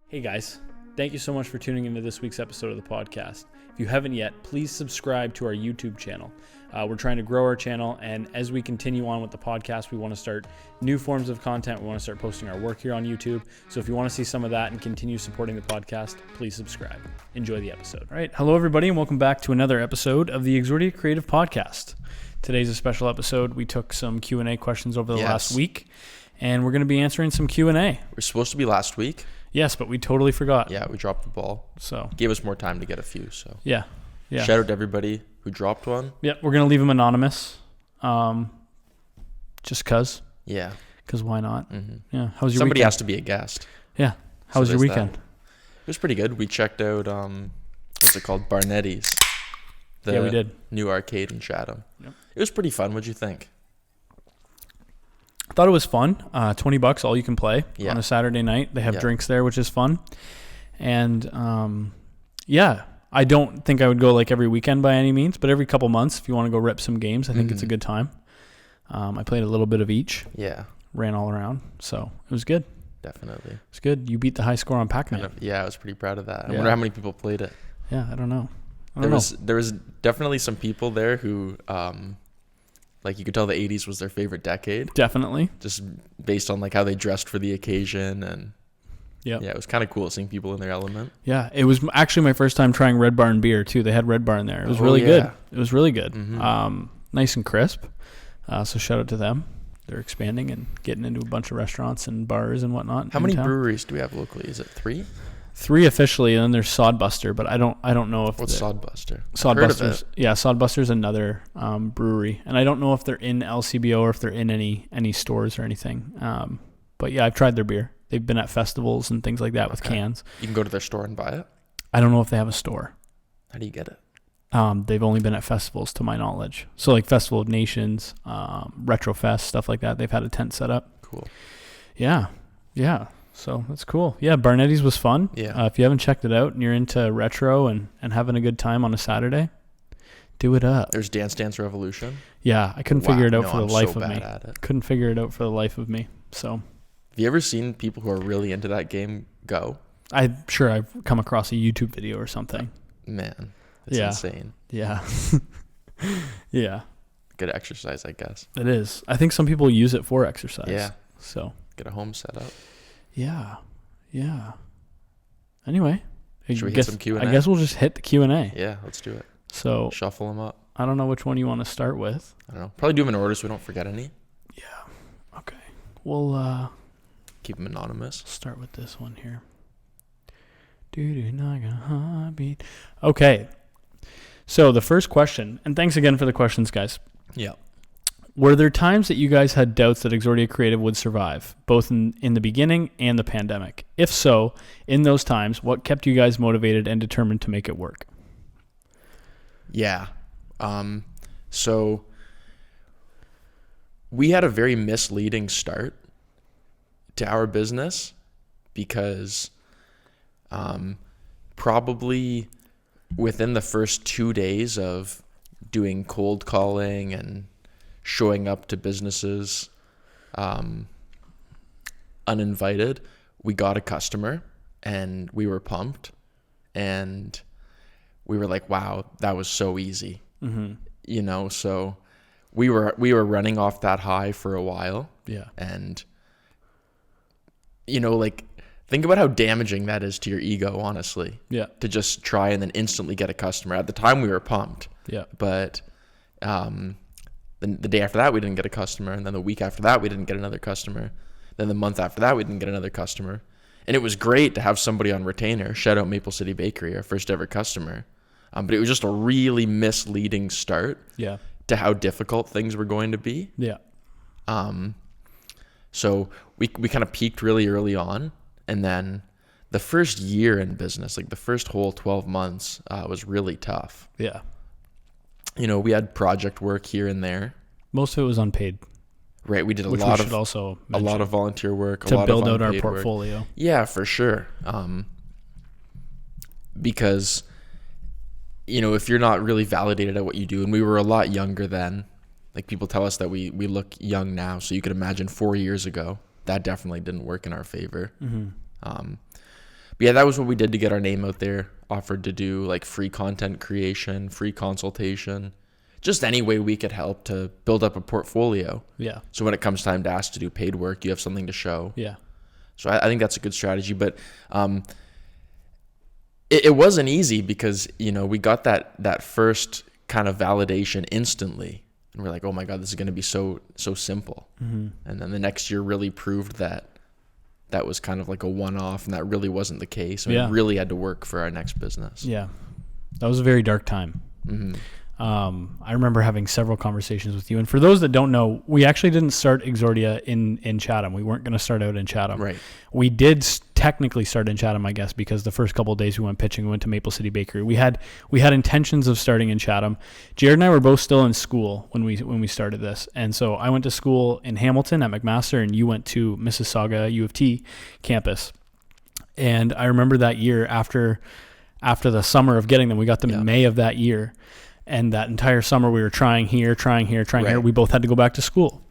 Hey guys, thank you so much for tuning into this week's episode of the podcast. If you haven't yet, please subscribe to our YouTube channel. We're trying to grow our channel, and as we continue on with the podcast, we want to start new forms of content. We want to start posting our work here on YouTube. So if you want to see some of that and continue supporting the podcast, please subscribe. Enjoy the episode. All right. Hello, everybody, and welcome back to another episode of the Exordia Creative podcast. Today's a special episode. We took some Q&A questions over the last week, and we're going to be answering some Q&A. We're supposed to be last week. Yes, but we totally forgot. Yeah, we dropped the ball. So gave us more time to get a few. So yeah. Shout out to everybody who dropped one. Yeah, we're gonna leave them anonymous, just cause. Yeah, cause why not? Mm-hmm. Yeah. How's your Somebody weekend? has to be a guest. Yeah. How was your weekend? It was pretty good. We checked out what's it called, Barnetti's. Yeah, we did. New arcade in Chatham. Yep. It was pretty fun. What'd you think? I thought it was fun. $20 all you can play Yeah. on a Saturday night. They have Yeah. drinks there, which is fun. And I don't think I would go like every weekend by any means, but every couple months if you want to go rip some games, I think it's a good time. I played a little bit of each. Yeah. Ran all around. So it was good. Definitely. It's good. You beat the high score on Pac-Man. Yeah, I was pretty proud of that. I wonder how many people played it. Yeah, I don't know. There was definitely some people there who like you could tell the 80s was their favorite decade. Definitely. Just based on like how they dressed for the occasion, and yeah, it was kind of cool seeing people in their element. Yeah, it was actually my first time trying Red Barn beer too. They had Red Barn there. It was really good. It was really good. Mm-hmm. Nice and crisp. So shout out to them. They're expanding and getting into a bunch of restaurants and bars and whatnot. How many breweries do we have locally? Is it 3? 3 officially, and then there's Sodbuster, but I don't know if what's Sodbuster? Sodbuster's Sodbuster's another brewery, and I don't know if they're in LCBO or if they're in any stores or anything. But yeah, I've tried their beer. They've been at festivals and things like that with cans. You can go to their store and buy it? I don't know if they have a store. How do you get it? They've only been at festivals to my knowledge. So like Festival of Nations, Retrofest, stuff like that. They've had a tent set up. Cool. Yeah. So that's cool. Yeah, Barnetti's was fun. Yeah. If you haven't checked it out and you're into retro and having a good time on a Saturday, do it up. There's Dance Dance Revolution. Yeah, I couldn't figure it out for the life of me. Couldn't figure it out for the life of me. So, have you ever seen people who are really into that game go? I'm sure I've come across a YouTube video or something. Man, it's insane. Yeah. Yeah. Good exercise, I guess. It is. I think some people use it for exercise. Yeah. So get a home set up. Yeah. Anyway, should we hit some Q&A? I guess we'll just hit the Q&A. Yeah, let's do it. So shuffle them up. I don't know which one you want to start with. I don't know. Probably do them in order so we don't forget any. Yeah. Okay. We'll keep them anonymous. Start with this one here. Okay. So the first question, and thanks again for the questions, guys. Yeah. Were there times that you guys had doubts that Exordia Creative would survive, both in the beginning and the pandemic? If so, in those times, what kept you guys motivated and determined to make it work? Yeah. So we had a very misleading start to our business because probably within the first 2 days of doing cold calling and showing up to businesses uninvited, we got a customer and we were pumped and we were like, wow, that was so easy. Mm-hmm. So we were running off that high for a while. Yeah. And like, think about how damaging that is to your ego, honestly. Yeah. To just try and then instantly get a customer. At the time we were pumped. Yeah. But the day after that, we didn't get a customer. And then the week after that, we didn't get another customer. Then the month after that, we didn't get another customer. And it was great to have somebody on retainer. Shout out Maple City Bakery, our first ever customer. But it was just a really misleading start to how difficult things were going to be. Yeah. So we kind of peaked really early on. And then the first year in business, like the first whole 12 months, was really tough. Yeah. We had project work here and there. Most of it was unpaid. Right. We did a lot of volunteer work to build out our portfolio. Work. Yeah, for sure. Because, if you're not really validated at what you do, and we were a lot younger then, like people tell us that we look young now. So you could imagine 4 years ago, that definitely didn't work in our favor. Mm-hmm. But yeah, that was what we did to get our name out there. Offered to do like free content creation, free consultation, just any way we could help to build up a portfolio. Yeah. So when it comes time to ask to do paid work, you have something to show. Yeah. So I think that's a good strategy. But it wasn't easy because, we got that first kind of validation instantly. And we're like, oh my God, this is going to be so simple. And then the next year really proved that was kind of like a one-off, and that really wasn't the case. We really had to work for our next business. Yeah. That was a very dark time. I remember having several conversations with you. And for those that don't know, we actually didn't start Exordia in Chatham. We weren't going to start out in Chatham. Right. We did technically start in Chatham, I guess, because the first couple of days we went pitching, we went to Maple City Bakery. We had intentions of starting in Chatham. Jared and I were both still in school when we started this. And so I went to school in Hamilton at McMaster, and you went to Mississauga U of T campus. And I remember that year after the summer of getting them, we got them in May of that year. And that entire summer we were trying here. We both had to go back to school.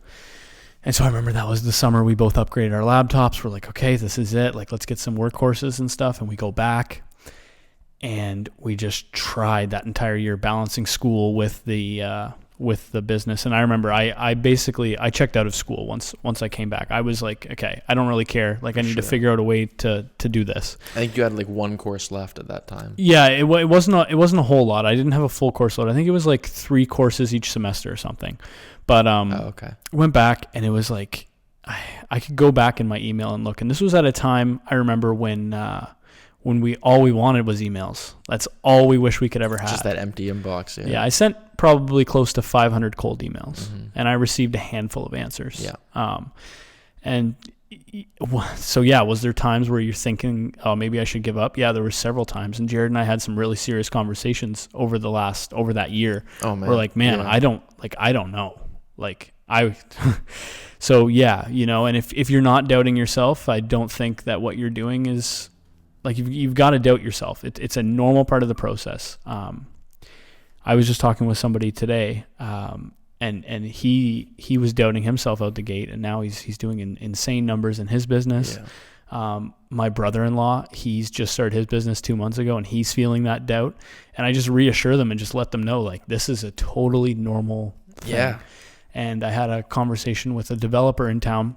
And so I remember that was the summer we both upgraded our laptops. We're like, okay, this is it. Like, let's get some workhorses and stuff. And we go back and we just tried that entire year balancing school with the business. And I remember I checked out of school once I came back. I was like, okay, I don't really care. Like, I need to figure out a way to do this. I think you had like one course left at that time. Yeah, it wasn't a whole lot. I didn't have a full course load. I think it was like 3 courses each semester or something. But okay. Went back, and it was like I could go back in my email and look. And this was at a time I remember when all we wanted was emails. That's all we wish we could ever have. Just that empty inbox. Yeah, I sent probably close to 500 cold emails, and I received a handful of answers. Yeah. And so yeah, was there times where you're thinking, oh, maybe I should give up? Yeah, there were several times, and Jared and I had some really serious conversations over that year. Oh man, we're like, man, yeah. I don't know. So yeah, and if you're not doubting yourself, I don't think that what you're doing is, like, you've got to doubt yourself. It's a normal part of the process. I was just talking with somebody today, and he was doubting himself out the gate, and now he's doing insane numbers in his business. Yeah. My brother-in-law, he's just started his business 2 months ago, and he's feeling that doubt. And I just reassure them and just let them know, like, this is a totally normal thing. Yeah. And I had a conversation with a developer in town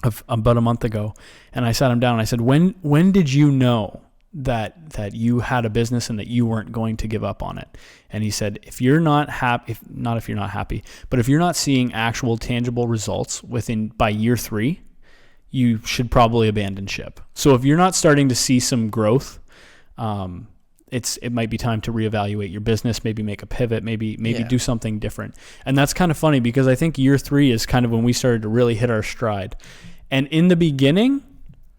of about a month ago, and I sat him down and I said, when did you know that you had a business and that you weren't going to give up on it? And he said, if you're not happy, but if you're not seeing actual tangible results by year 3, you should probably abandon ship. So if you're not starting to see some growth, it might be time to reevaluate your business, maybe make a pivot, maybe do something different. And that's kind of funny because I think year 3 is kind of when we started to really hit our stride. And in the beginning,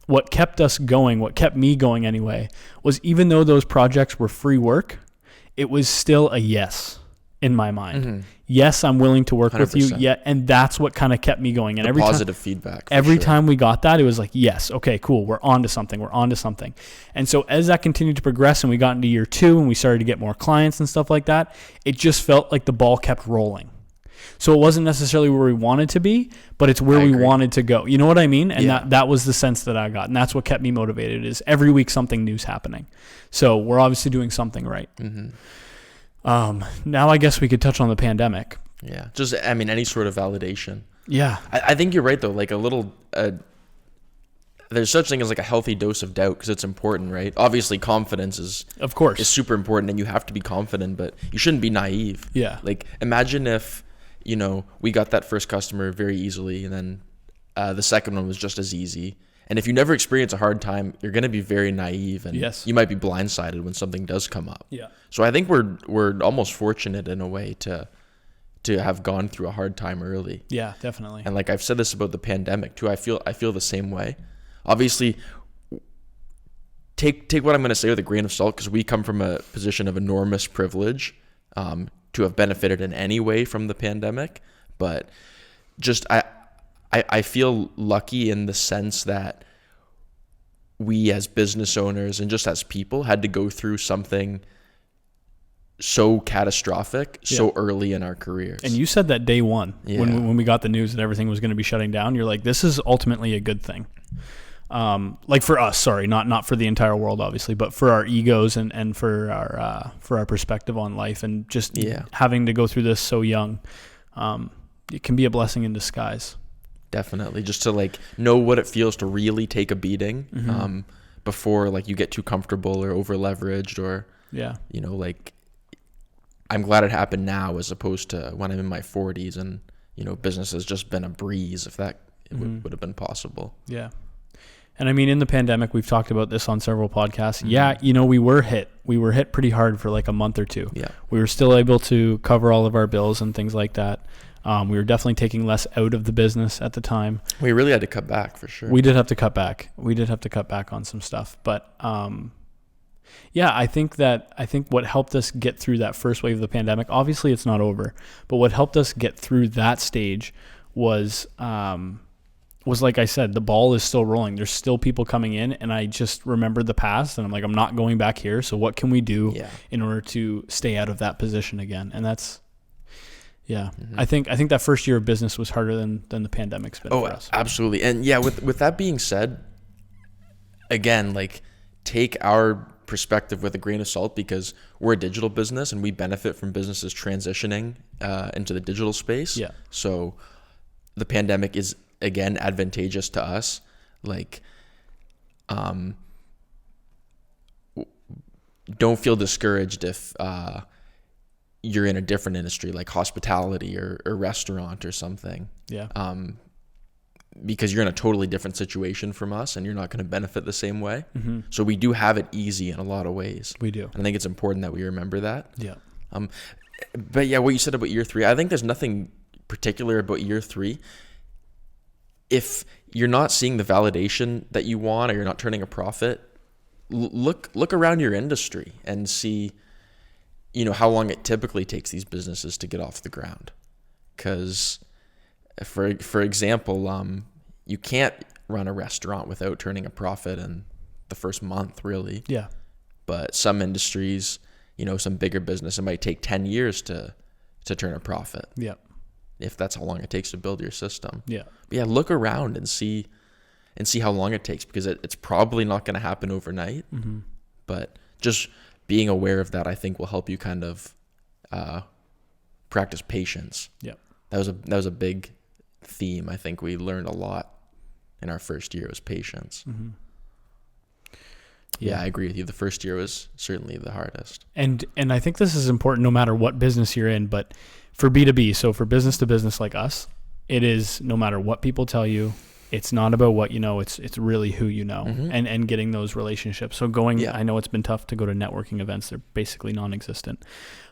what kept us going, what kept me going anyway, was even though those projects were free work, it was still a yes in my mind. Mm-hmm. Yes, I'm willing to work 100%. With you. Yeah, and that's what kind of kept me going. And every positive feedback. Every time we got that, it was like, yes, okay, cool, we're on to something. And so as that continued to progress and we got into year 2 and we started to get more clients and stuff like that, it just felt like the ball kept rolling. So it wasn't necessarily where we wanted to be, but it's where we wanted to go. You know what I mean? And that was the sense that I got. And that's what kept me motivated, is every week something new's happening. So we're obviously doing something right. Mm-hmm. Now I guess we could touch on the pandemic. Yeah. Just, any sort of validation. Yeah. I think you're right though. Like a little, there's such thing as like a healthy dose of doubt, because it's important, right? Obviously confidence is super important, and you have to be confident, but you shouldn't be naive. Yeah. Like imagine if, we got that first customer very easily, and then the second one was just as easy. And if you never experience a hard time, you're going to be very naive, and you might be blindsided when something does come up. Yeah. So I think we're almost fortunate in a way to have gone through a hard time early. Yeah, definitely. And like I've said this about the pandemic too, I feel the same way. Obviously, take what I'm going to say with a grain of salt, because we come from a position of enormous privilege to have benefited in any way from the pandemic. But just I feel lucky in the sense that we as business owners and just as people had to go through something so catastrophic so early in our careers. And you said that day one when we got the news that everything was going to be shutting down, you're like, this is ultimately a good thing. Like for us, sorry, not for the entire world, obviously, but for our egos and for our perspective on life, and just having to go through this so young, it can be a blessing in disguise. Definitely, just to like know what it feels to really take a beating, before like you get too comfortable or over leveraged, or like, I'm glad it happened now as opposed to when I'm in my 40s and business has just been a breeze. If that would have been possible. Yeah. And I mean, in the pandemic, we've talked about this on several podcasts. Yeah, we were hit. We were hit pretty hard for like a month or two. Yeah. We were still able to cover all of our bills and things like that. We were definitely taking less out of the business at the time. We really had to cut back for sure. We did have to cut back. On some stuff. But I think what helped us get through that first wave of the pandemic, obviously it's not over, but what helped us get through that stage was like I said, the ball is still rolling. There's still people coming in, and I just remembered the past, and I'm like, I'm not going back here. So what can we do in order to stay out of that position again? And that's, I think that first year of business was harder than the pandemic's been for us. Absolutely. And with that being said, again, like, take our perspective with a grain of salt, because we're a digital business and we benefit from businesses transitioning into the digital space. Yeah. So the pandemic is, again, advantageous to us. Like, don't feel discouraged if you're in a different industry like hospitality or restaurant or something. Yeah. Because you're in a totally different situation from us and you're not going to benefit the same way. Mm-hmm. So we do have it easy in a lot of ways. We do. And I think it's important that we remember that. Yeah. But what you said about year 3, I think there's nothing particular about year 3. If you're not seeing the validation that you want, or you're not turning a profit, look around your industry and see, how long it typically takes these businesses to get off the ground. Because, for example, you can't run a restaurant without turning a profit in the first month, really. Yeah. But some industries, some bigger business, it might take 10 years to turn a profit. Yeah. If that's how long it takes to build your system. Yeah. But look around and see how long it takes, because it's probably not going to happen overnight. Mm-hmm. But just being aware of that, I think, will help you kind of practice patience. Yeah. That was a big theme. I think we learned a lot in our first year, was patience. Mm-hmm. Yeah, I agree with you. The first year was certainly the hardest. And I think this is important no matter what business you're in, but for B2B, so for business to business like us, it is, no matter what people tell you, it's not about what you know, it's really who you know, mm-hmm. and getting those relationships. So I know it's been tough to go to networking events. They're basically non-existent.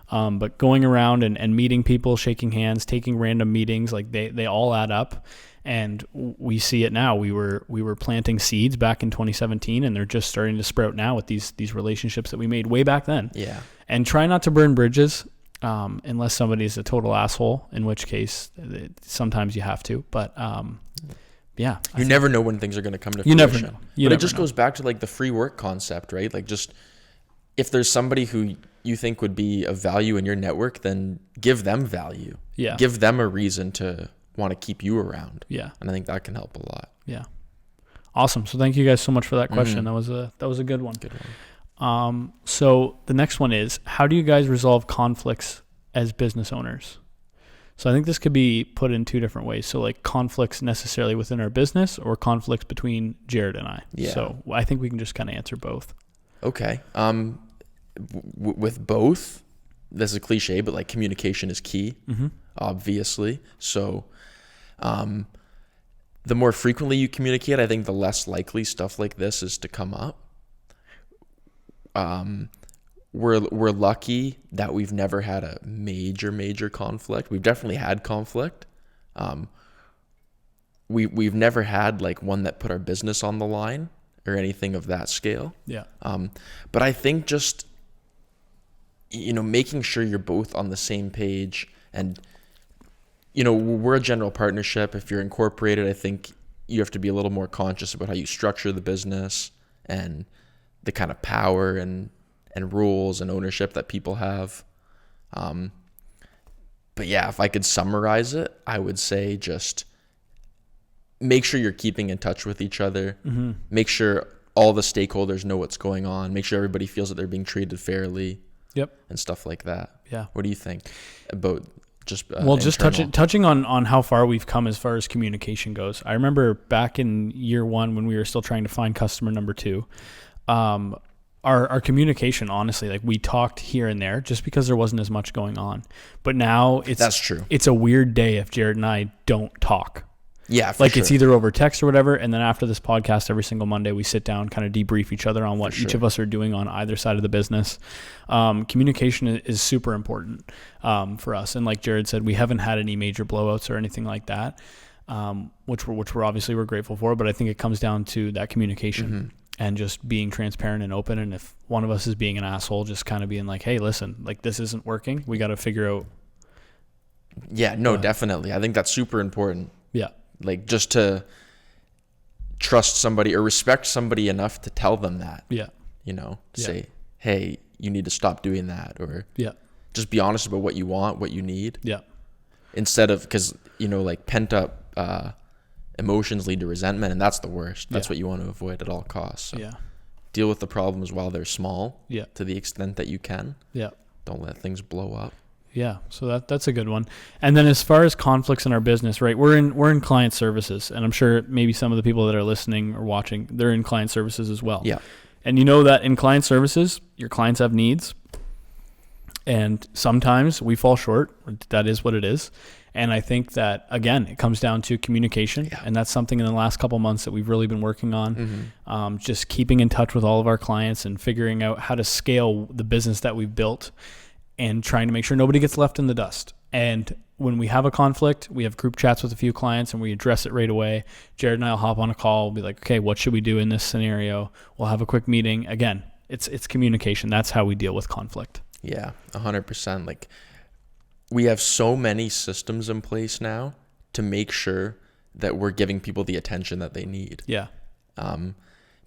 But going around and meeting people, shaking hands, taking random meetings, like they all add up. And we see it now. We were planting seeds back in 2017, and they're just starting to sprout now with these relationships that we made way back then. Yeah. And try not to burn bridges, unless somebody's a total asshole, in which case sometimes you have to. But you never know when things are going to come to fruition. Never know. But it just goes back to like the free work concept, right? Like, just if there's somebody who you think would be of value in your network, then give them value. Yeah. Give them a reason to want to keep you around. Yeah. And I think that can help a lot. Yeah. Awesome. So thank you guys so much for that question. Mm-hmm. That was a good one. Good one. So the next one is, how do you guys resolve conflicts as business owners? So I think this could be put in 2 different ways. So like conflicts necessarily within our business, or conflicts between Jared and I. Yeah. So I think we can just kind of answer both. Okay. With both, this is a cliche, but like communication is key, mm-hmm. obviously. So the more frequently you communicate, I think the less likely stuff like this is to come up. We're lucky that we've never had a major conflict. We've definitely had conflict. We've never had like one that put our business on the line or anything of that scale. Yeah. But I think just, making sure you're both on the same page, and, we're a general partnership. If you're incorporated, I think you have to be a little more conscious about how you structure the business and the kind of power and rules and ownership that people have. But yeah, if I could summarize it, I would say just make sure you're keeping in touch with each other. Mm-hmm. Make sure all the stakeholders know what's going on. Make sure everybody feels that they're being treated fairly. Yep. And stuff like that. Yeah. What do you think about just just touching on how far we've come as far as communication goes. I remember back in year 1 when we were still trying to find customer number 2, our communication, honestly, like we talked here and there just because there wasn't as much going on. But now that's true. It's a weird day if Jared and I don't talk. Yeah, for sure. It's either over text or whatever, and then after this podcast, every single Monday, we sit down, kind of debrief each other on what each of us are doing on either side of the business. Communication is super important for us, and like Jared said, we haven't had any major blowouts or anything like that, which we're obviously we're grateful for. But I think it comes down to that communication and just being transparent and open. And if one of us is being an asshole, just kind of being like, "Hey, listen, like this isn't working. We got to figure out." Yeah, no, definitely. I think that's super important. Yeah. Like just to trust somebody or respect somebody enough to tell them that. Yeah. Say, hey, you need to stop doing that, or just be honest about what you want, what you need. Yeah. Instead of, because, like pent up emotions lead to resentment, and that's the worst. That's what you want to avoid at all costs. So deal with the problems while they're small to the extent that you can. Yeah. Don't let things blow up. Yeah, so that's a good one. And then as far as conflicts in our business, right? We're in client services, and I'm sure maybe some of the people that are listening or watching, they're in client services as well. Yeah. And you know that in client services, your clients have needs, and sometimes we fall short. That is what it is. And I think that, again, it comes down to communication, and that's something in the last couple months that we've really been working on. Just keeping in touch with all of our clients and figuring out how to scale the business that we've built, and trying to make sure nobody gets left in the dust. And when we have a conflict, we have group chats with a few clients and we address it right away. Jared and I will hop on a call. We'll be like, okay, what should we do in this scenario? We'll have a quick meeting. Again, it's communication. That's how we deal with conflict. Yeah, 100%. Like, we have so many systems in place now to make sure that we're giving people the attention that they need. Yeah.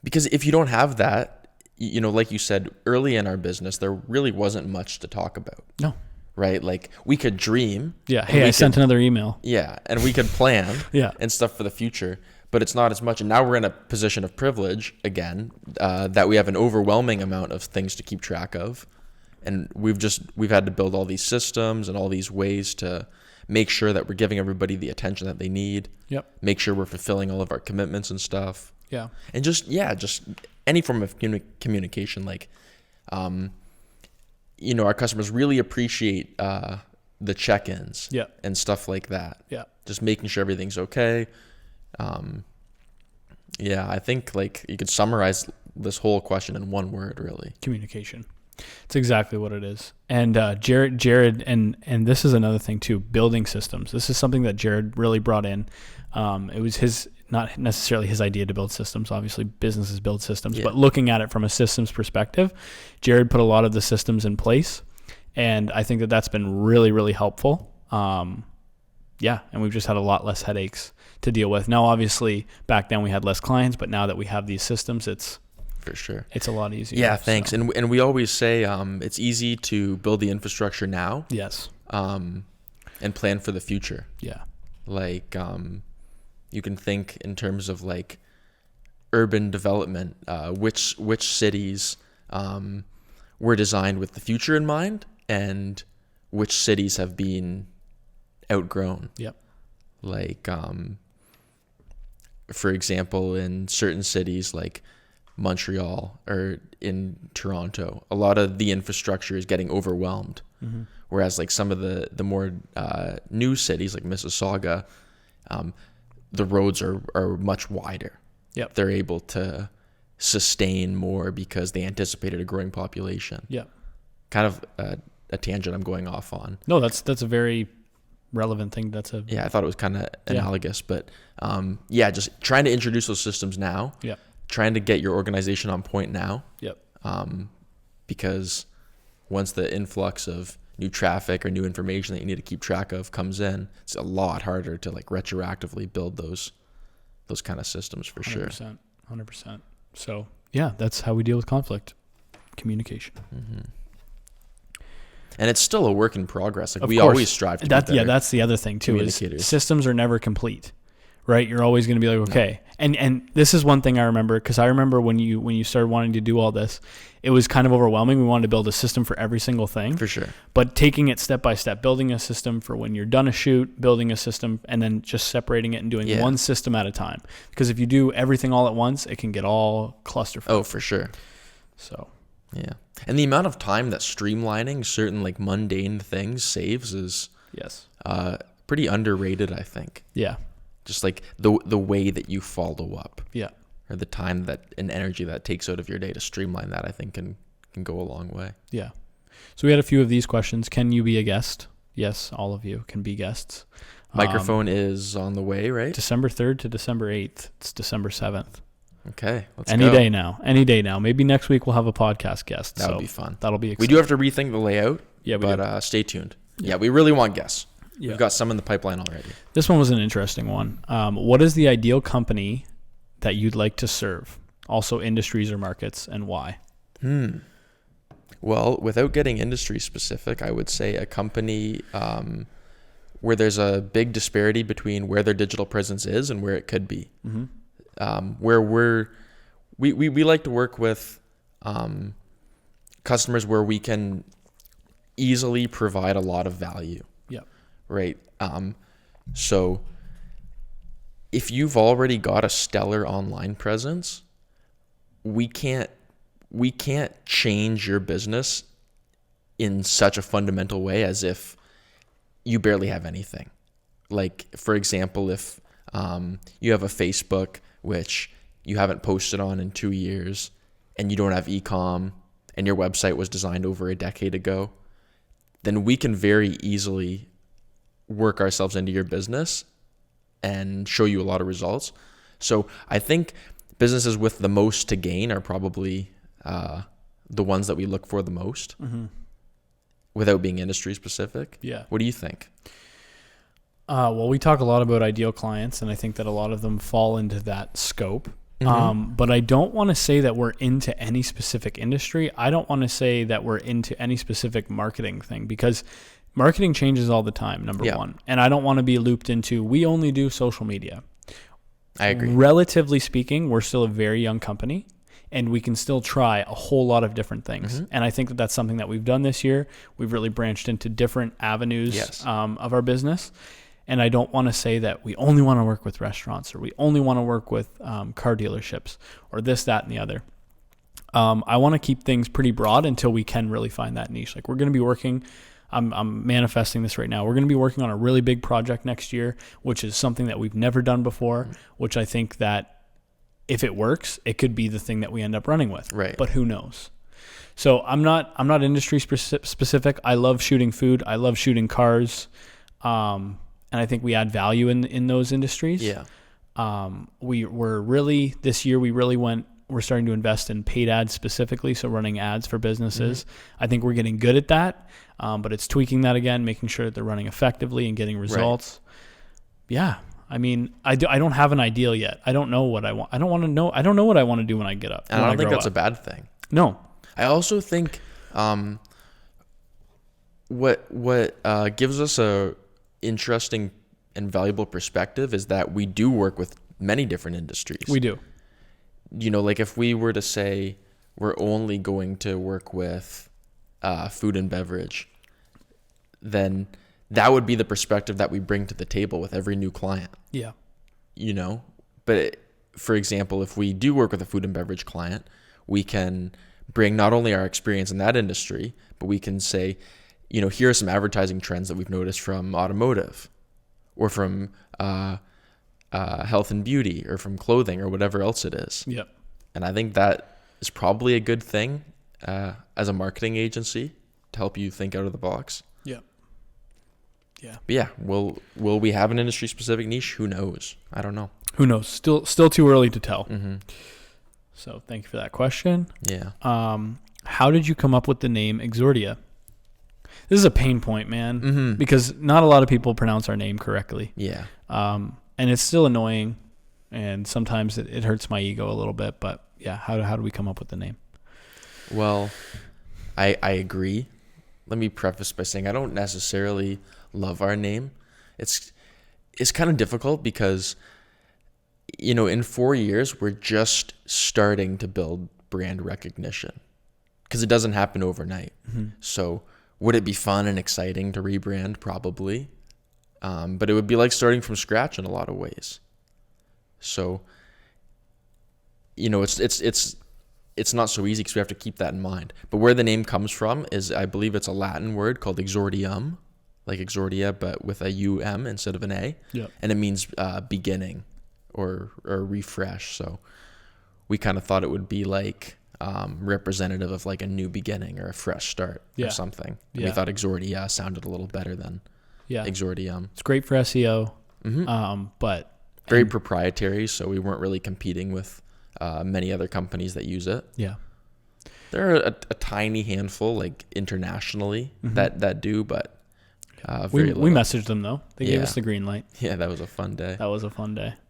Because if you don't have that, like you said, early in our business, there really wasn't much to talk about. No. Right? Like, we could dream. Yeah. Hey, I sent another email. Yeah. And we could plan and stuff for the future, but it's not as much. And now we're in a position of privilege again, that we have an overwhelming amount of things to keep track of. And we've had to build all these systems and all these ways to make sure that we're giving everybody the attention that they need. Yep. Make sure we're fulfilling all of our commitments and stuff. Yeah. And just any form of communication, like, our customers really appreciate the check-ins and stuff like that. Yeah. Just making sure everything's okay. I think like you could summarize this whole question in one word, really. Communication. It's exactly what it is. And Jared, and this is another thing too, building systems. This is something that Jared really brought in. It was not necessarily his idea to build systems. Obviously, businesses build systems, but looking at it from a systems perspective, Jared put a lot of the systems in place, and I think that that's been really, really helpful. And we've just had a lot less headaches to deal with. Now, obviously, back then we had less clients, but now that we have these systems, it's for sure. It's a lot easier. Yeah, thanks. So. And we always say it's easy to build the infrastructure now. Yes. And plan for the future. Yeah. Like, you can think in terms of like urban development, which cities were designed with the future in mind and which cities have been outgrown. Yep. Like, for example, in certain cities like Montreal or in Toronto, a lot of the infrastructure is getting overwhelmed. Mm-hmm. Whereas like some of the more new cities like Mississauga, the roads are much wider. Yep. They're able to sustain more because they anticipated a growing population. Yeah. Kind of a tangent I'm going off on. No, that's a very relevant thing. I thought it was kind of analogous, but just trying to introduce those systems now. Yeah. Trying to get your organization on point now. Yep. Because once the influx of new traffic or new information that you need to keep track of comes in, it's a lot harder to like retroactively build those kind of systems for 100%, sure. 100%. So that's how we deal with conflict. Communication. Mm-hmm. And it's still a work in progress. Like we always strive to be better. Yeah, that's the other thing too. Is systems are never complete, right? You're always going to be like, okay. And this is one thing I remember, because I remember when you started wanting to do all this, it was kind of overwhelming. We wanted to build a system for every single thing. For sure. But taking it step by step, building a system for when you're done a shoot, building a system, and then just separating it and doing one system at a time. Because if you do everything all at once, it can get all clusterfuck. Oh, for sure. So. Yeah. And the amount of time that streamlining certain like mundane things saves is pretty underrated, I think. Yeah. Just like the way that you follow up. Yeah. Or the time that and energy that takes out of your day to streamline that, I think can go a long way. Yeah. So we had a few of these questions. Can you be a guest? Yes, all of you can be guests. Microphone is on the way, right? December 3rd to December 8th. It's December 7th. Okay, let's Any go. Any day now. Maybe next week we'll have a podcast guest. That would be fun. That'll be exciting. We do have to rethink the layout. Yeah, but stay tuned. Yeah, we really want guests. Yeah. We've got some in the pipeline already. This one was an interesting one. What is the ideal company that you'd like to serve? Also industries or markets, and why? Well, without getting industry specific, I would say a company where there's a big disparity between where their digital presence is and where it could be. Where we like to work with customers where we can easily provide a lot of value. Yeah. Right. So if you've already got a stellar online presence, we can't change your business in such a fundamental way as if you barely have anything. Like, for example, if you have a Facebook which you haven't posted on in 2 years and you don't have e-com and your website was designed over a decade ago, then we can very easily work ourselves into your business and show you a lot of results. So I think businesses with the most to gain are probably the ones that we look for the most without being industry specific. Yeah. What do you think? Well, we talk a lot about ideal clients, and I think that a lot of them fall into that scope. But I don't want to say that we're into any specific industry. I don't want to say that we're into any specific marketing thing, because marketing changes all the time, number one. And I don't want to be looped into, we only do social media. I agree. Relatively speaking, we're still a very young company, and we can still try a whole lot of different things. And I think that that's something that we've done this year. We've really branched into different avenues of our business. And I don't want to say that we only want to work with restaurants, or we only want to work with car dealerships, or this, that, and the other. I want to keep things pretty broad until we can really find that niche. Like, we're going to be working, I'm manifesting this right now. We're going to be working on a really big project next year, which is something that we've never done before, which I think that if it works, it could be the thing that we end up running with. Right. But who knows? So I'm not industry specific. I love shooting food. I love shooting cars. And I think we add value in those industries. Yeah. We're starting to invest in paid ads specifically, so running ads for businesses. I think we're getting good at that, but it's tweaking that again, making sure that they're running effectively and getting results. Right. Yeah. I mean, I don't have an ideal yet. I don't know what I want. I don't know what I want to do when I get up. And I don't think that's a bad thing. No. I also think what gives us a interesting and valuable perspective is that we do work with many different industries. We do. You know, like if we were to say we're only going to work with food and beverage, then that would be the perspective that we bring to the table with every new client. Yeah. You know, but for example, if we do work with a food and beverage client, we can bring not only our experience in that industry, but we can say, you know, here are some advertising trends that we've noticed from automotive or from health and beauty or from clothing or whatever else it is. Yep. And I think that is probably a good thing as a marketing agency to help you think out of the box. Yep. Yeah. But yeah, will we have an industry specific niche? Who knows? I don't know. Who knows? Still too early to tell. So thank you for that question. Yeah. How did you come up with the name Exordia? This is a pain point, man, because not a lot of people pronounce our name correctly. Yeah. And it's still annoying, and sometimes it hurts my ego a little bit. But yeah, how do we come up with the name? Well, I agree. Let me preface by saying I don't necessarily love our name. It's kind of difficult because in 4 years, we're just starting to build brand recognition because it doesn't happen overnight. So would it be fun and exciting to rebrand? Probably. But it would be like starting from scratch in a lot of ways. So, it's not so easy because we have to keep that in mind. But where the name comes from is, I believe it's a Latin word called exordium, like Exordia, but with a U-M instead of an A. Yeah. And it means beginning or refresh. So we kind of thought it would be like representative of like a new beginning or a fresh start or something. And we thought Exordia sounded a little better than Exordium. It's great for SEO, but very proprietary, so we weren't really competing with many other companies that use it. Yeah. There are a tiny handful, like internationally, that do, but very little. We messaged them though. They gave us the green light. Yeah, that was a fun day.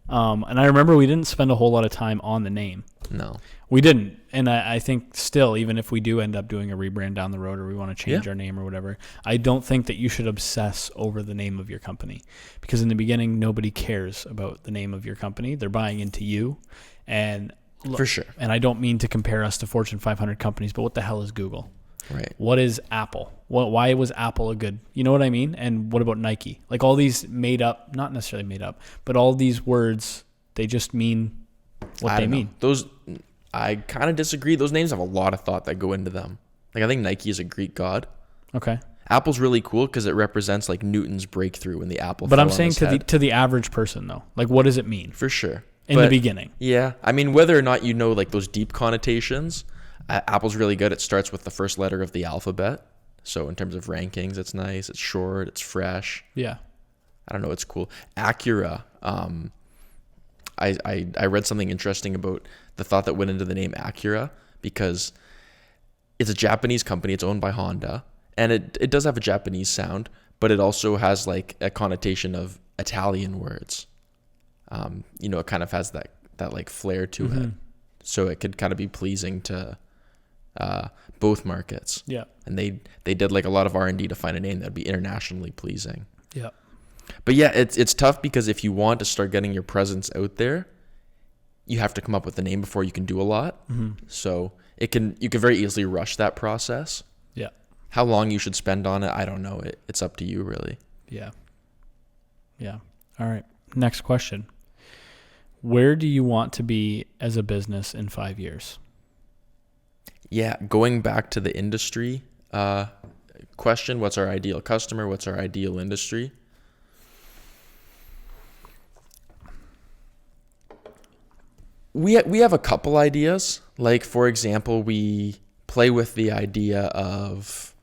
And I remember we didn't spend a whole lot of time on the name. No. We didn't. And I think still, even if we do end up doing a rebrand down the road or we want to change our name or whatever, I don't think that you should obsess over the name of your company. Because in the beginning, nobody cares about the name of your company. They're buying into you. And for sure. And I don't mean to compare us to Fortune 500 companies, but what the hell is Google? Right. What is Apple? Why was Apple a good, you know what I mean? And what about Nike? Like all these made up, not necessarily made up, but all these words, they just mean what they mean. Those, I kind of disagree. Those names have a lot of thought that go into them. Like I think Nike is a Greek god. Okay. Apple's really cool because it represents like Newton's breakthrough when the apple. But fell I'm on saying his to the average person though, like what does it mean? For sure. In the beginning. Yeah. I mean, whether or not you know like those deep connotations, Apple's really good. It starts with the first letter of the alphabet. So in terms of rankings, it's nice. It's short. It's fresh. Yeah. I don't know. It's cool. Acura. I read something interesting about the thought that went into the name Acura because it's a Japanese company. It's owned by Honda. And it does have a Japanese sound, but it also has like a connotation of Italian words. It kind of has that like flair to it. So it could kind of be pleasing to both markets. Yeah. And they did like a lot of R&D to find a name that would be internationally pleasing. Yeah. But yeah, it's tough because if you want to start getting your presence out there, you have to come up with a name before you can do a lot. So you can very easily rush that process. Yeah. How long you should spend on it, I don't know. It's up to you, really. Yeah. Yeah. All right. Next question. Where do you want to be as a business in 5 years? Yeah, going back to the industry question, what's our ideal customer? What's our ideal industry? We have a couple ideas. Like, for example, we play with the idea of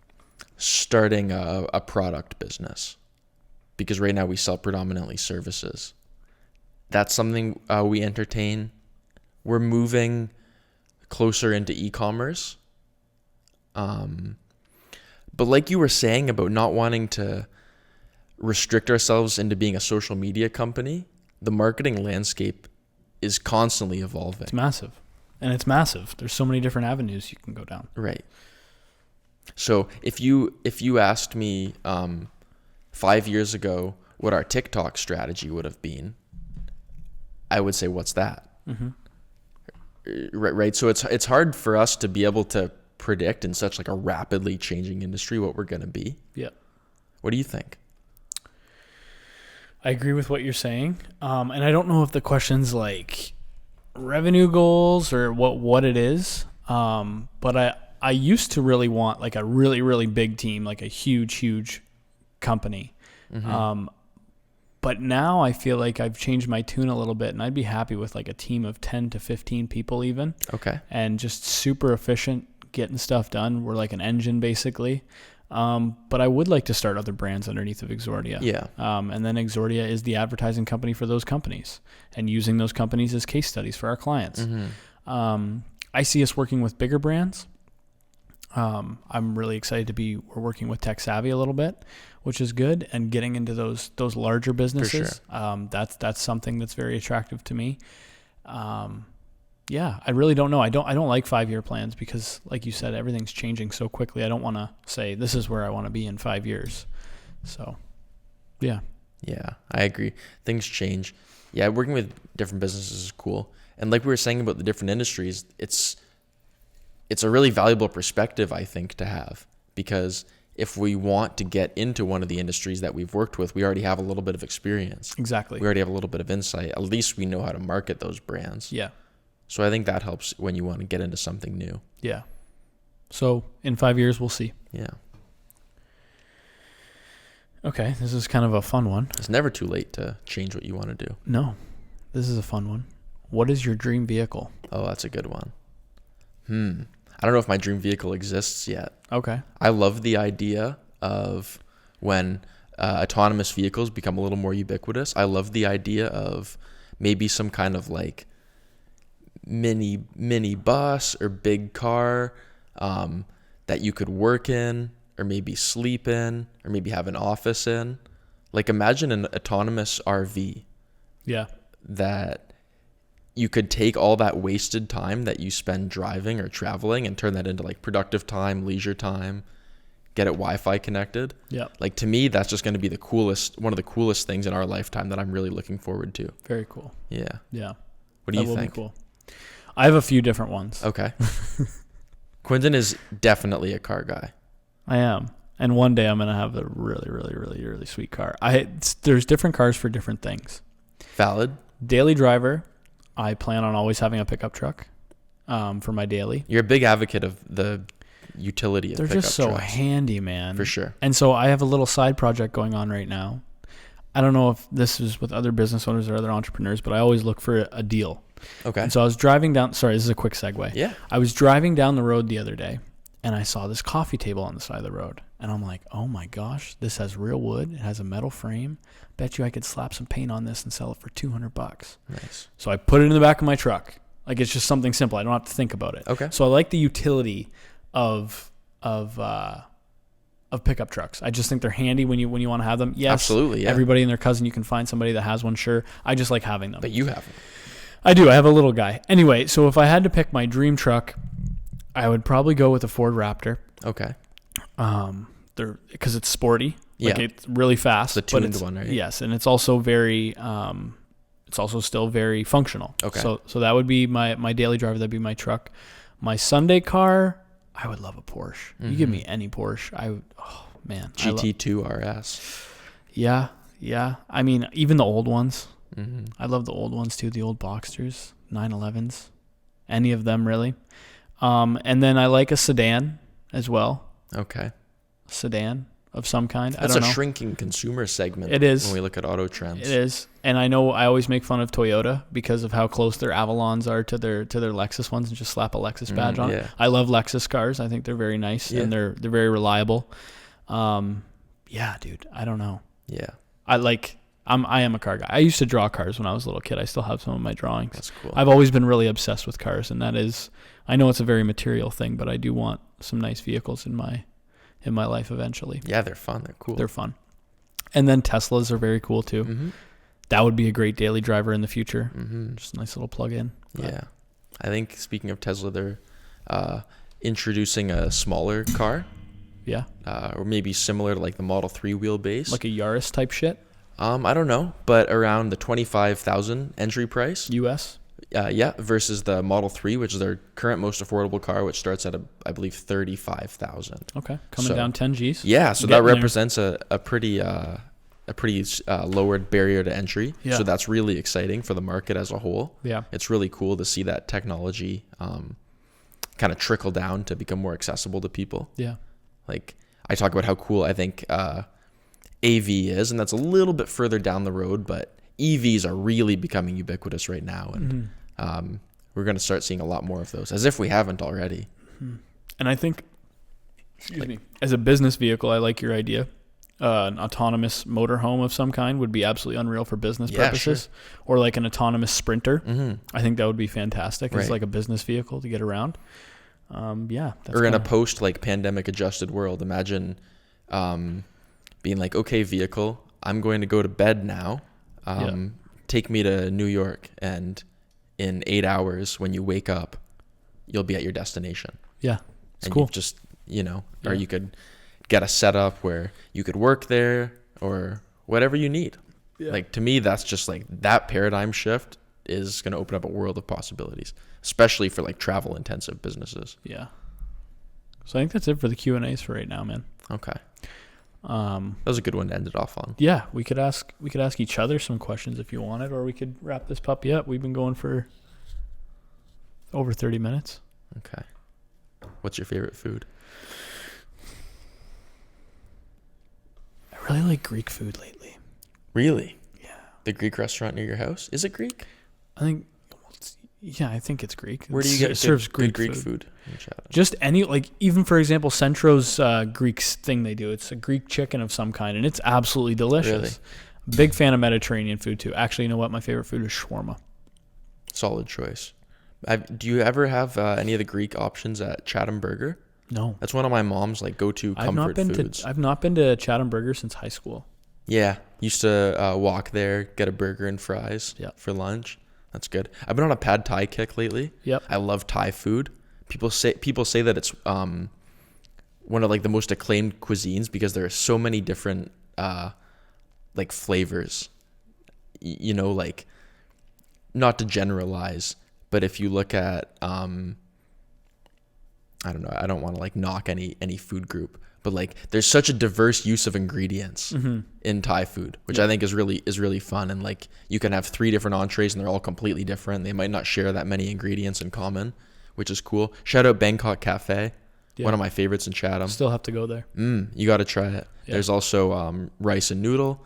starting a product business because right now we sell predominantly services. That's something we entertain. We're moving closer into e-commerce. But like you were saying about not wanting to restrict ourselves into being a social media company, the marketing landscape is constantly evolving. It's massive. And it's massive. There's so many different avenues you can go down. Right. So if you asked me 5 years ago what our TikTok strategy would have been, I would say, what's that? Right. So it's hard for us to be able to predict in such like a rapidly changing industry what we're going to be. Yeah. What do you think? I agree with what you're saying. And I don't know if the question's like revenue goals or what it is. But I used to really want like a really, really big team, like a huge company. But now I feel like I've changed my tune a little bit and I'd be happy with like a team of 10 to 15 people even. Okay. And just super efficient, getting stuff done. We're like an engine basically. But I would like to start other brands underneath of Exordia. Yeah. And then Exordia is the advertising company for those companies and using those companies as case studies for our clients. I see us working with bigger brands. I'm really excited we're working with Tech Savvy a little bit, which is good, and getting into those larger businesses. For sure. That's something that's very attractive to me. Yeah, I really don't know. I don't like 5-year plans because, like you said, everything's changing so quickly. I don't want to say this is where I want to be in 5 years. So, yeah. Yeah, I agree. Things change. Yeah, working with different businesses is cool. And like we were saying about the different industries, it's a really valuable perspective, I think, to have, because if we want to get into one of the industries that we've worked with, we already have a little bit of experience. Exactly. We already have a little bit of insight. At least we know how to market those brands. Yeah. So I think that helps when you want to get into something new. Yeah. So in 5 years, we'll see. Yeah. Okay. This is kind of a fun one. It's never too late to change what you want to do. No, this is a fun one. What is your dream vehicle? Oh, that's a good one. I don't know if my dream vehicle exists yet. Okay. I love the idea of when autonomous vehicles become a little more ubiquitous. I love the idea of maybe some kind of like mini bus or big car that you could work in, or maybe sleep in, or maybe have an office in. Like imagine an autonomous RV. Yeah. That you could take all that wasted time that you spend driving or traveling and turn that into like productive time, leisure time, get it Wi-Fi connected. Yeah. Like to me, that's just going to be one of the coolest things in our lifetime that I'm really looking forward to. Very cool. Yeah. Yeah. What do you That will think? be cool. I have a few different ones. Okay. Quinton is definitely a car guy. I am. And one day I'm going to have a really, really, really, really sweet car. There's different cars for different things. Valid. Daily driver. I plan on always having a pickup truck for my daily. You're a big advocate of the utility of They're pickup just so trucks. handy, man. For sure. And so I have a little side project going on right now. I don't know if this is with other business owners or other entrepreneurs, but I always look for a deal. Okay. And so I was driving down. Sorry, this is a quick segue. Yeah. I was driving down the road the other day, and I saw this coffee table on the side of the road. And I'm like, oh my gosh, this has real wood. It has a metal frame. Bet you I could slap some paint on this and sell it for $200. Nice. So I put it in the back of my truck. Like it's just something simple. I don't have to think about it. Okay. So I like the utility of pickup trucks. I just think they're handy when you want to have them. Yes, Absolutely. Yeah. everybody and their cousin, you can find somebody that has one. Sure. I just like having them. But you have them. I do. I have a little guy. Anyway, so if I had to pick my dream truck, I would probably go with a Ford Raptor. Okay. Because it's sporty. Like Yeah. it's really fast. The but tuned it's, one, right? Yes, and it's also very it's also still very functional. Okay. So that would be my daily driver, that'd be my truck. My Sunday car, I would love a Porsche. You give me any Porsche, I would man. GT2 RS. Yeah. I mean, even the old ones. Mm-hmm. I love the old ones too, the old Boxsters, 911s. Any of them really. And then I like a sedan as well. Okay. Sedan of some kind. That's I don't know. a shrinking consumer segment. It is. When we look at auto trends. It is. And I know I always make fun of Toyota because of how close their Avalons are to their Lexus ones, and just slap a Lexus badge on it. Yeah. I love Lexus cars. I think they're very nice and they're very reliable. Yeah, dude. I don't know. Yeah. I am a car guy. I used to draw cars when I was a little kid. I still have some of my drawings. That's cool. I've always been really obsessed with cars, and that is, I know it's a very material thing, but I do want some nice vehicles in my life eventually. Yeah, they're fun. They're cool. They're fun. And then Teslas are very cool too. Mm-hmm. That would be a great daily driver in the future. Mm-hmm. Just a nice little plug-in. Yeah. I think speaking of Tesla, they're introducing a smaller car. Yeah. Or maybe similar to like the Model 3 wheelbase. Like a Yaris type shit. I don't know, but around the $25,000 entry price. US. Yeah, versus the Model 3, which is their current most affordable car, which starts at I believe $35,000. Okay. Coming down 10 Gs. Yeah, so that Getting there. represents a pretty lowered barrier to entry. Yeah. So that's really exciting for the market as a whole. Yeah. It's really cool to see that technology kind of trickle down to become more accessible to people. Yeah. Like I talk about how cool I think AV is, and that's a little bit further down the road, but EVs are really becoming ubiquitous right now, and we're going to start seeing a lot more of those, as if we haven't already. And I think, as a business vehicle, I like your idea. An autonomous motorhome of some kind would be absolutely unreal for business purposes. Sure. Or like an autonomous sprinter. Mm-hmm. I think that would be fantastic as Right. like a business vehicle to get around. That's Or in a post like pandemic adjusted world, imagine being like, okay, vehicle, I'm going to go to bed now. Take me to New York, and in 8 hours when you wake up, you'll be at your destination. Yeah. It's and cool. you've just, or you could get a setup where you could work there or whatever you need. Yeah. Like, to me, that's just like that paradigm shift is going to open up a world of possibilities, especially for like travel intensive businesses. Yeah. So I think that's it for the Q&As for right now, man. Okay. That was a good one to end it off on. Yeah, we could ask each other some questions if you wanted, or we could wrap this puppy up. We've been going for over 30 minutes. Okay. What's your favorite food? I really like Greek food lately. Really? Yeah. The Greek restaurant near your house? Is it Greek? I think it's Greek. Where do you get serves good Greek food in Chatham? Just any, like, even for example, Centro's Greek thing they do. It's a Greek chicken of some kind, and it's absolutely delicious. Really? Big fan of Mediterranean food too. Actually, you know what? My favorite food is shawarma. Solid choice. Do you ever have any of the Greek options at Chatham Burger? No. That's one of my mom's like go-to comfort foods. I've not been to Chatham Burger since high school. Yeah. Used to walk there, get a burger and fries for lunch. That's good. I've been on a pad Thai kick lately. Yep. I love Thai food. People say that it's one of like the most acclaimed cuisines because there are so many different like flavors. You know, like, not to generalize, but if you look at I don't know, I don't want to like knock any food group, but like there's such a diverse use of ingredients in Thai food, which I think is really fun. And like you can have 3 different entrees and they're all completely different. They might not share that many ingredients in common, which is cool. Shout out Bangkok Cafe, one of my favorites in Chatham. Still have to go there. You got to try it. Yeah. There's also rice and noodle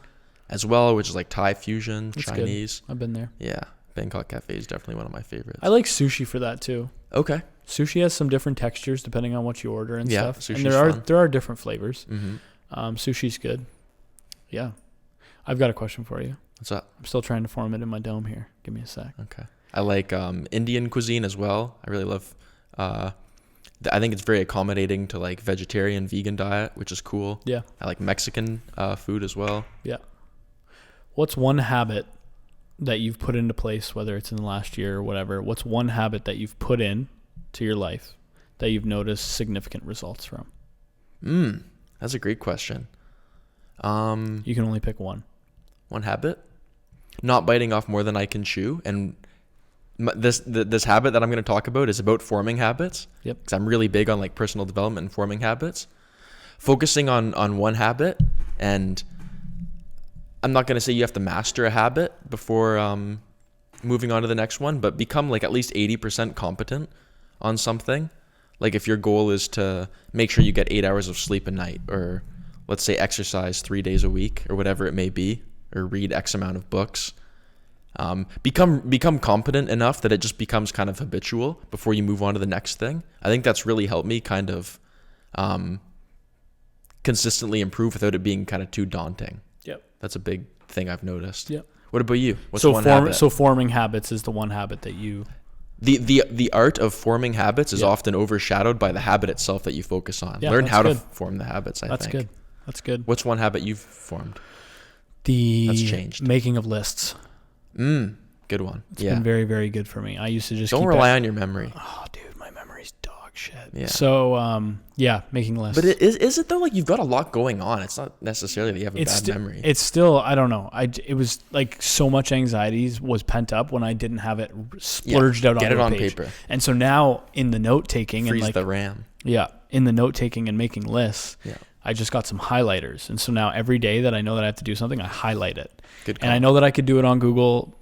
as well, which is like Thai fusion, That's Chinese. Good. I've been there. Yeah, Bangkok Cafe is definitely one of my favorites. I like sushi for that too. Okay. Sushi has some different textures depending on what you order and stuff. Sushi's and there are different flavors. Mm-hmm. Sushi's good. Yeah. I've got a question for you. What's up? I'm still trying to form it in my dome here. Give me a sec. Okay. I like Indian cuisine as well. I really love I think it's very accommodating to like vegetarian, vegan diet, which is cool. Yeah. I like Mexican food as well. Yeah. What's one habit that you've put into place, whether it's in the last year or whatever? What's one habit that you've put in to your life that you've noticed significant results from? That's a great question. You can only pick one. One habit? Not biting off more than I can chew. And this habit that I'm going to talk about is about forming habits. Yep. Because I'm really big on like personal development and forming habits. Focusing on one habit, and I'm not going to say you have to master a habit before moving on to the next one, but become like at least 80% competent on something. Like if your goal is to make sure you get 8 hours of sleep a night, or let's say exercise 3 days a week, or whatever it may be, or read X amount of books, become competent enough that it just becomes kind of habitual before you move on to the next thing. I think that's really helped me kind of consistently improve without it being kind of too daunting. Yep. That's a big thing I've noticed. Yep. What about you? What's one habit? So forming habits is the one habit that you... The art of forming habits is often overshadowed by the habit itself that you focus on. Learn how to form the habits, I think. That's good. What's one habit you've formed? That's changed. Making of lists. Good one. It's been very, very good for me. I used to just don't rely on your memory. Oh, dude, my memory's dog shit. Yeah. So, making lists. But is it though? Like you've got a lot going on. It's not necessarily that you have a bad memory. It's still, I don't know. It was like so much anxiety was pent up when I didn't have it splurged out on Get it on page. paper. And so now in the note taking Freeze and like the RAM. Yeah, in the note taking and making lists. Yeah. I just got some highlighters. And so now every day that I know that I have to do something, I highlight it. Good call. And I know that I could do it on Google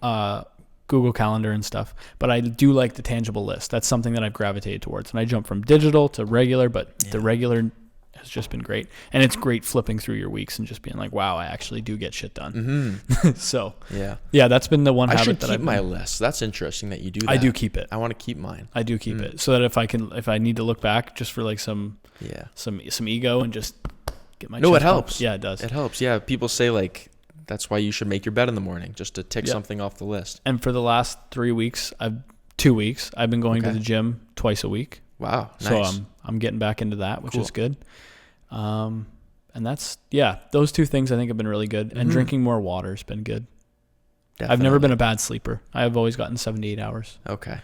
Calendar and stuff, but I do like the tangible list. That's something that I've gravitated towards. And I jump from digital to regular, but the regular has just been great. And it's great flipping through your weeks and just being like, wow, I actually do get shit done. So yeah, that's been the one habit that I've my list. That's interesting that you do that. I do keep it. I want to keep mine. I do keep it so that if I need to look back just for like some ego and just get my it helps. Yeah, it does. It helps. Yeah, people say like that's why you should make your bed in the morning, just to tick something off the list. And for the last 2 weeks, I've been going to the gym twice a week. Wow, nice. So I'm getting back into that, which is good. And that's those two things I think have been really good. And drinking more water has been good. Definitely. I've never been a bad sleeper. I have always gotten 7 to 8 hours. Okay,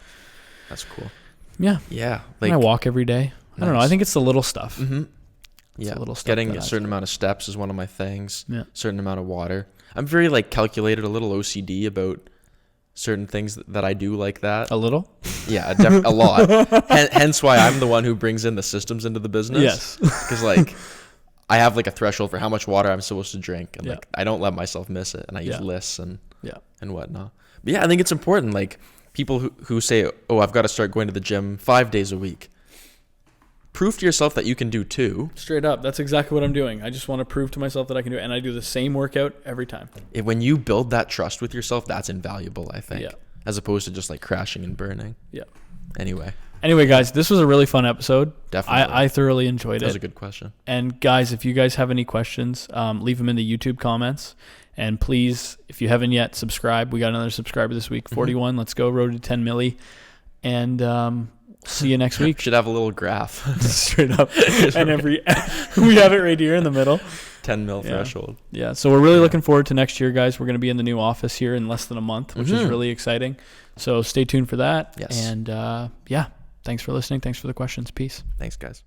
that's cool. Yeah. Yeah, like I walk every day. Nice. I don't know. I think it's the little stuff. It's Yeah, a little stuff getting that a I certain do. amount of steps is one of my things. Yeah. Certain amount of water. I'm very like calculated, a little OCD about certain things that I do like that. A little? Yeah, a lot. Hence why I'm the one who brings in the systems into the business. Yes. Because like I have like a threshold for how much water I'm supposed to drink, and Yeah. like I don't let myself miss it, and I use Yeah. lists and Yeah. whatnot. But yeah, I think it's important. Like people who say, "Oh, I've got to start going to the gym 5 days a week." Prove to yourself that you can do 2. Straight up. That's exactly what I'm doing. I just want to prove to myself that I can do it. And I do the same workout every time. When you build that trust with yourself, that's invaluable, I think. Yeah. As opposed to just like crashing and burning. Yeah. Anyway, Guys, this was a really fun episode. Definitely. I thoroughly enjoyed that was it. a good question. And guys, if you guys have any questions, leave them in the YouTube comments. And please, if you haven't yet, subscribe. We got another subscriber this week, 41. Let's go. Road to 10 milli. And see you next week. Should have a little graph. Straight up. And we have it right here in the middle. 10 mil threshold. Yeah. So we're really looking forward to next year, guys. We're going to be in the new office here in less than a month, which is really exciting. So stay tuned for that. Yes. And thanks for listening. Thanks for the questions. Peace. Thanks, guys.